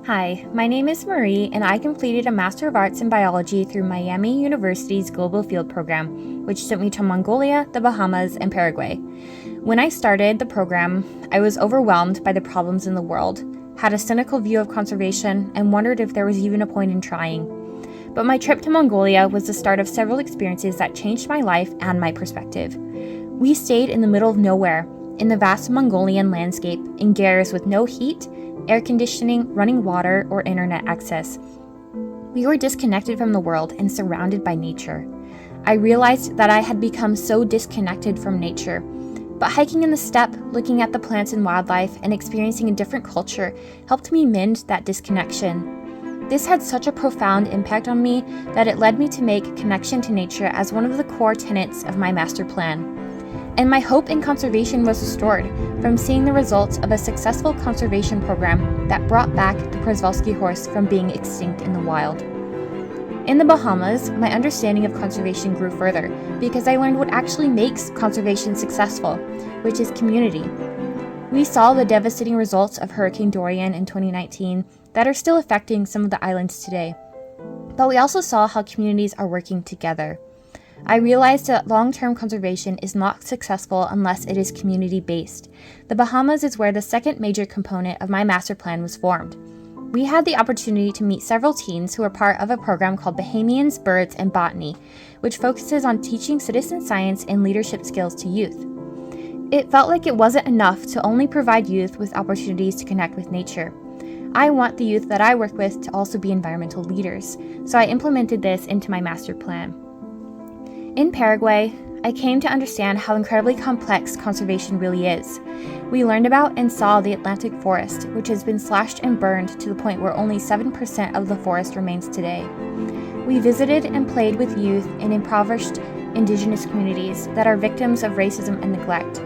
Hi, my name is Marie, and I completed a Master of Arts in Biology through Miami University's Global Field Program, which sent me to Mongolia, the Bahamas, and Paraguay. When I started the program, I was overwhelmed by the problems in the world, had a cynical view of conservation, and wondered if there was even a point in trying. But my trip to Mongolia was the start of several experiences that changed my life and my perspective. We stayed in the middle of nowhere, in the vast Mongolian landscape, in gears with no heat, air conditioning, running water, or internet access. We were disconnected from the world and surrounded by nature. I realized that I had become so disconnected from nature, but hiking in the steppe, looking at the plants and wildlife, and experiencing a different culture helped me mend that disconnection. This had such a profound impact on me that it led me to make connection to nature as one of the core tenets of my master plan. And my hope in conservation was restored from seeing the results of a successful conservation program that brought back the Przewalski horse from being extinct in the wild. In the Bahamas, my understanding of conservation grew further because I learned what actually makes conservation successful, which is community. We saw the devastating results of Hurricane Dorian in 2019 that are still affecting some of the islands today. But we also saw how communities are working together. I realized that long-term conservation is not successful unless it is community-based. The Bahamas is where the second major component of my master plan was formed. We had the opportunity to meet several teens who were part of a program called Bahamians, Birds, and Botany, which focuses on teaching citizen science and leadership skills to youth. It felt like it wasn't enough to only provide youth with opportunities to connect with nature. I want the youth that I work with to also be environmental leaders, so I implemented this into my master plan. In Paraguay, I came to understand how incredibly complex conservation really is. We learned about and saw the Atlantic forest, which has been slashed and burned to the point where only 7% of the forest remains today. We visited and played with youth in impoverished indigenous communities that are victims of racism and neglect.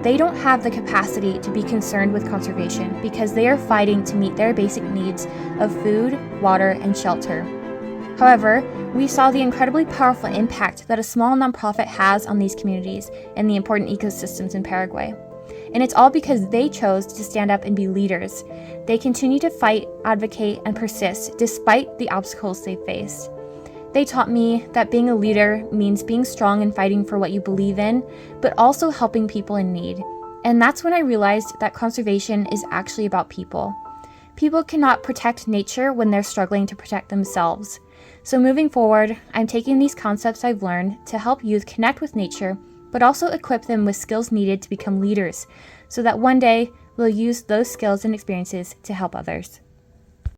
They don't have the capacity to be concerned with conservation because they are fighting to meet their basic needs of food, water, and shelter. However, we saw the incredibly powerful impact that a small nonprofit has on these communities and the important ecosystems in Paraguay. And it's all because they chose to stand up and be leaders. They continue to fight, advocate, and persist despite the obstacles they faced. They taught me that being a leader means being strong and fighting for what you believe in, but also helping people in need. And that's when I realized that conservation is actually about people. People cannot protect nature when they're struggling to protect themselves. So moving forward, I'm taking these concepts I've learned to help youth connect with nature, but also equip them with skills needed to become leaders, so that one day we'll use those skills and experiences to help others.